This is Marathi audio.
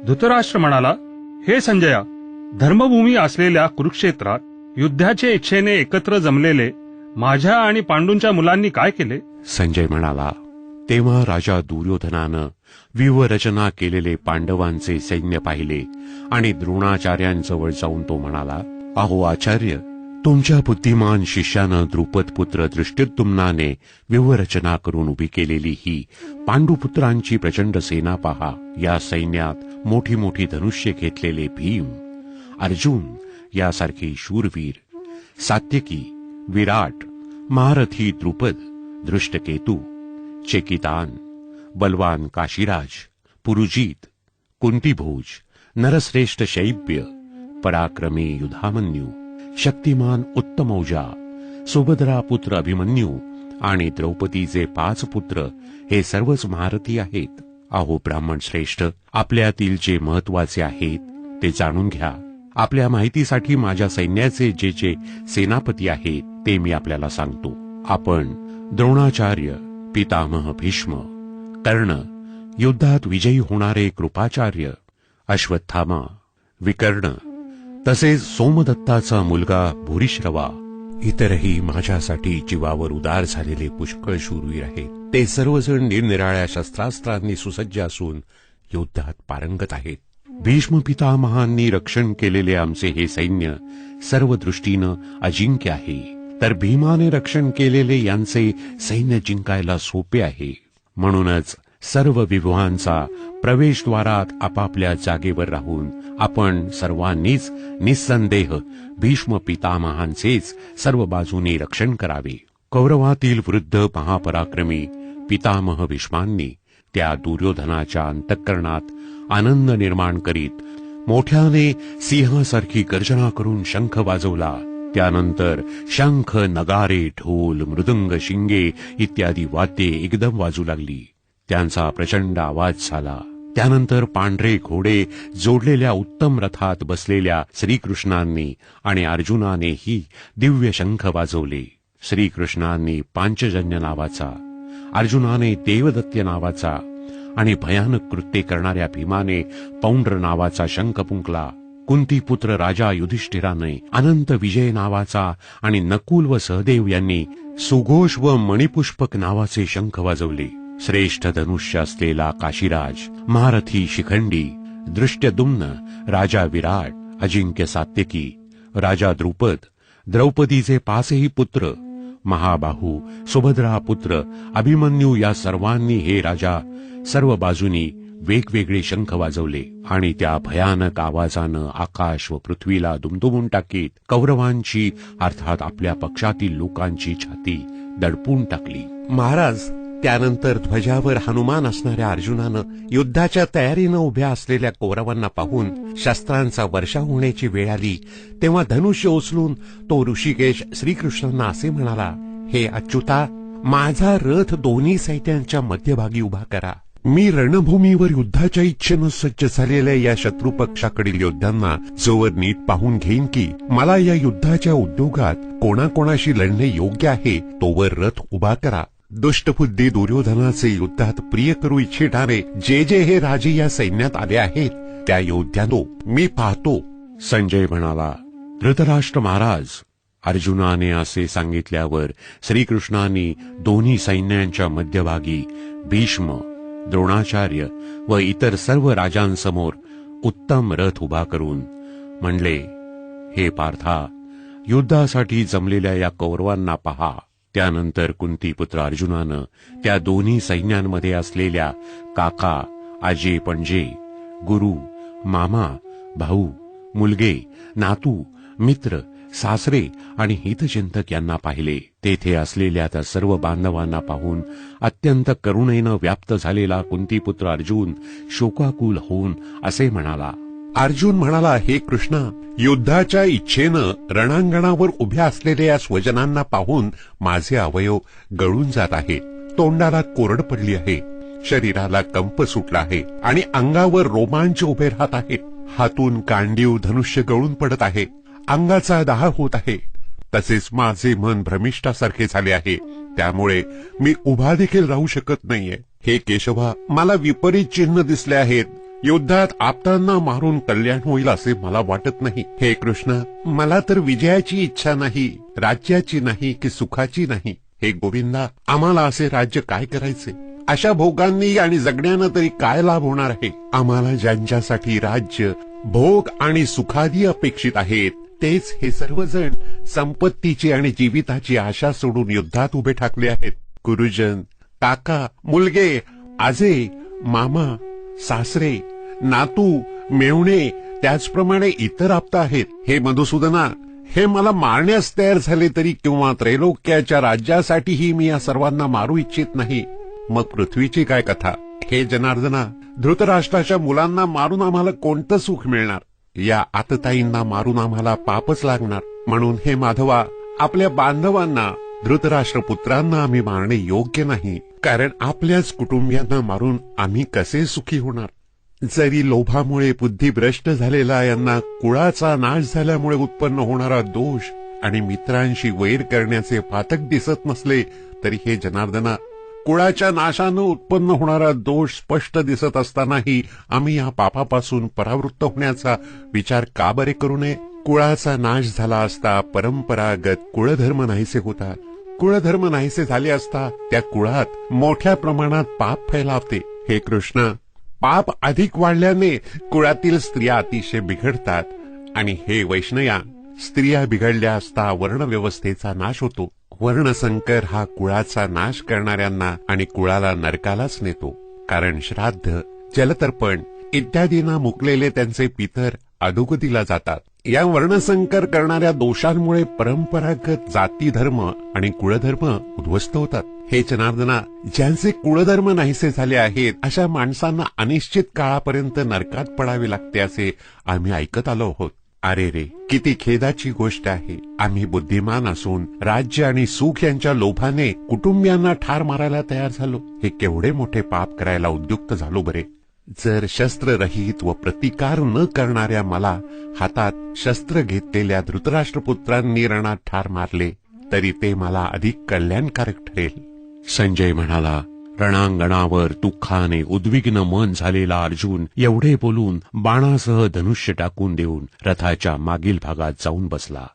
धृतराष्ट्र म्हणाला, हे संजया, धर्मभूमी असलेल्या कुरुक्षेत्रात युद्धाच्या इच्छेने एकत्र जमलेले माझ्या आणि पांडूंच्या मुलांनी काय केले? संजय म्हणाला, तेव्हा राजा दुर्योधनानं व्यूहरचना केलेले पांडवांचे सैन्य पाहिले आणि द्रोणाचार्यांजवळ जाऊन तो म्हणाला, अहो आचार्य, तुमच्या बुद्धिमान शिष्यानं द्रुपदपुत्र धृष्टद्युम्नाने व्यूहरचना करून उभी केलेली ही पांडुपुत्रांची प्रचंड सेना पहा. या सैन्यात मोठी मोठी धनुष्य घेतलेले भीम, अर्जुन यासारखे शूरवीर, सात्यकी, विराट, महारथी द्रुपद, दृष्टकेतू, चेकितान, बलवान काशीराज, पुरुजित, कुंतीभोज, नरश्रेष्ठ शैब्य, पराक्रमी युधामन्यू, शक्तिमान उत्तमौजा, सुभद्रा पुत्र अभिमन्यू आणि द्रौपदीचे 5 पुत्र हे सर्वच महारथी आहेत. अहो ब्राह्मण श्रेष्ठ, आपल्यातील जे महत्वाचे आहेत ते जाणून घ्या. आपल्या माहितीसाठी माझ्या सैन्याचे जे जे सेनापती आहेत ते मी आपल्याला सांगतो. आपण द्रोणाचार्य, पितामह भीष्म, कर्ण, युद्धात विजयी होणारे कृपाचार्य, अश्वत्थामा, विकर्ण, तसेच सोमदत्ताचा मुलगा भूरिश्रवा, इतरही माझ्यासाठी जीवावर उदार झालेले पुष्कळ शूरवीर आहेत. ते सर्वजण निरनिराळ्या शस्त्रास्त्रांनी सुसज्ज असून युद्धात पारंगत आहेत. भीष्म पितामहांनी रक्षण केलेले आमचे हे सैन्य सर्व दृष्टीनं अजिंक्य आहे, तर भीमाने रक्षण केलेले यांचे सैन्य जिंकायला सोपे आहे. म्हणूनच सर्व विभवांचा प्रवेशद्वारात आपापल्या जागेवर राहून आपण सर्वांनीच निस्संदेह भीष्म पितामहांचेच सर्व बाजूने रक्षण करावे. कौरवातील वृद्ध महापराक्रमी पितामह भीष्मांनी त्या दुर्योधनाच्या अंतःकरणात आनंद निर्माण करीत मोठ्याने सिंहासारखी गर्जना करून शंख वाजवला. त्यानंतर शंख, नगारे, ढोल, मृदंग, शिंगे इत्यादी वाद्ये एकदम वाजू लागली. त्यांचा प्रचंड आवाज झाला. त्यानंतर पांढरे घोडे जोडलेल्या उत्तम रथात बसलेल्या श्रीकृष्णांनी आणि अर्जुनानेही दिव्य शंख वाजवले. श्रीकृष्णांनी पांचजन्य नावाचा, अर्जुनाने देवदत्य नावाचा आणि भयानक कृत्ये करणाऱ्या भीमाने पौंड्र नावाचा शंख फुंकला. कुंतीपुत्र राजा युधिष्ठिराने अनंत विजय नावाचा आणि नकुल व सहदेव यांनी सुघोष व मणिपुष्पक नावाचे शंख वाजवले. श्रेष्ठ धनुष्य असलेला काशीराज, महारथी शिखंडी, दृष्टद्युम्न, राजा विराट, अजिंक्य सात्यकी, राजा द्रुपद, द्रौपदीचे 5ही पुत्र, महाबाहू, सुभद्रा पुत्र अभिमन्यू या सर्वांनी हे राजा सर्व बाजूनी वेगवेगळे शंख वाजवले आणि त्या भयानक आवाजानं आकाश व पृथ्वीला दुमदुमून टाकीत कौरवांची अर्थात आपल्या पक्षातील लोकांची छाती दडपून टाकली. महाराज, त्यानंतर ध्वजावर हनुमान असणाऱ्या अर्जुनानं युद्धाच्या तयारीनं उभ्या असलेल्या कौरवांना पाहून शस्त्रांचा वर्षाव होण्याची वेळ आली तेव्हा धनुष्य उचलून तो ऋषिकेश श्रीकृष्णांना असे म्हणाला, हे अच्युता, माझा रथ दोन्ही सैन्यांच्या मध्यभागी उभा करा. मी रणभूमीवर युद्धाच्या इच्छेनं सज्ज झालेल्या या शत्रुपक्षाकडील योद्ध्यांना जोवर नीट पाहून घेईन की मला या युद्धाच्या उद्योगात कोणाकोणाशी लढणे योग्य आहे तोवर रथ उभा करा. दुष्टबुद्धी दुर्योधनाचे युद्धात प्रिय करू इच्छिणारे जे जे हे राजे या सैन्यात आले आहेत त्या योद्ध्यांनो मी पाहतो. संजय म्हणाला, धृतराष्ट्र महाराज, अर्जुनाने असे सांगितल्यावर श्रीकृष्णांनी दोन्ही सैन्यांच्या मध्यभागी भीष्म, द्रोणाचार्य व इतर सर्व राजांसमोर उत्तम रथ उभा करून म्हणले, हे पार्था, युद्धासाठी जमलेल्या या कौरवांना पहा. त्यानंतर कुंतीपुत्र अर्जुनानं त्या दोन्ही सैन्यांमध्ये असलेल्या काका, आजे पणजे, गुरु, मामा, भाऊ, मुलगे, नातू, मित्र, सासरे आणि हितचिंतक यांना पाहिले. तेथे असलेल्या त्या सर्व बांधवांना पाहून अत्यंत करुणेनं व्याप्त झालेला कुंतीपुत्र अर्जुन शोकाकुल होऊन असे म्हणाला. अर्जुन म्हणाला, हे कृष्णा, युद्धाच्या इच्छेनं रणांगणावर उभ्या असलेल्या या स्वजनांना पाहून माझे अवयव गळून जात आहे. तोंडाला कोरड पडली आहे, शरीराला कंप सुटला आहे आणि अंगावर रोमांच उभे राहत आहे. हातून कांडीव धनुष्य गळून पडत आहे. अंगाचा दाह होत आहे. तसेच माझे मन भ्रमिष्ठासारखे झाले आहे. त्यामुळे मी उभा देखील राहू शकत नाहीये. हे केशवा, मला विपरीत चिन्ह दिसले आहेत. युद्धात आपतांना मारून कल्याण होईल असे मला वाटत नाही. हे कृष्ण, मला तर विजयाची इच्छा नाही, राज्याची नाही की सुखाची नाही. हे गोविंदा, आम्हाला असे राज्य काय करायचे? अशा भोगांनी आणि जगण्यानं तरी काय लाभ होणार आहे? आम्हाला ज्यांच्यासाठी राज्य, भोग आणि सुखादी अपेक्षित आहेत, तेच हे सर्वजण संपत्तीची आणि जीविताची आशा सोडून युद्धात उभे ठाकले आहेत. गुरुजन, काका, मुलगे, आजे, मामा, सासरे, नातू, मेवणे, त्याचप्रमाणे इतर आप्त आहेत. हे मधुसूदना, हे मला मारण्यास तयार झाले तरी किंवा त्रैलोक्याच्या राज्यासाठीही मी या सर्वांना मारू इच्छित नाही. मग पृथ्वीची काय कथा? हे जनार्दना, धृतराष्ट्राच्या मुलांना मारून आम्हाला कोणतं सुख मिळणार? या आतताईंना मारून आम्हाला पापच लागणार. म्हणून हे माधवा, आपल्या बांधवांना, धृतराष्ट्रपुत्रांना आम्ही मारणे योग्य नाही. कारण आपल्याच कुटुंबियांना मारून आम्ही कसे सुखी होणार? जरी लोभामुळे बुद्धिभ्रष्ट झालेला यांना कुळाचा नाश झाल्यामुळे उत्पन्न होणारा दोष आणि मित्रांशी वैर करण्याचे पातक दिसत नसले तरी हे जनार्दना, कुळाच्या नाशानं उत्पन्न होणारा दोष स्पष्ट दिसत असतानाही आम्ही या पापापासून परावृत्त होण्याचा विचार का बरे करू नये? कुळाचा नाश झाला असता परंपरागत कुळधर्म नाहीसे होतात. कुळधर्म नाहीसे झाले असता त्या कुळात मोठ्या प्रमाणात पाप फैलावते. हे कृष्ण, पाप अधिक वाढल्याने कुळातील स्त्रिया अतिशय बिघडतात. आणि हे वैष्णया, स्त्रिया बिघडल्या असता वर्णव्यवस्थेचा नाश होतो. वर्णसंकर हा कुळाचा नाश करणाऱ्यांना आणि कुळाला नरकालाच नेतो. कारण श्राद्ध, जलतर्पण इत्यादींना मुकलेले त्यांचे पितर अधोगतीला जातात. या वर्णसंकर करणाऱ्या दोषांमुळे परंपरागत जाती धर्म आणि कुळधर्म उद्ध्वस्त होतात. हे जनार्दना, ज्यांचे कुळधर्म नाहीसे झाले आहेत अशा माणसांना अनिश्चित काळापर्यंत नरकात पडावे लागते असे आम्ही ऐकत आलो आहोत. अरे रे, किती खेदाची गोष्ट आहे. आम्ही बुद्धिमान असून राज्य आणि सुख यांच्या लोभाने कुटुंबियांना ठार मारायला तयार झालो. हे केवढे मोठे पाप करायला उद्युक्त झालो बरे. जर शस्त्ररहित व प्रतिकार न करणाऱ्या मला हातात शस्त्र घेतलेल्या धृतराष्ट्रपुत्रांनी रणात ठार मारले तरी ते मला अधिक कल्याणकारक ठरेल. संजय म्हणाला, रणांगणावर दुःखाने उद्विग्न मन झालेला अर्जुन एवढे बोलून बाणासह धनुष्य टाकून देऊन रथाच्या मागील भागात जाऊन बसला.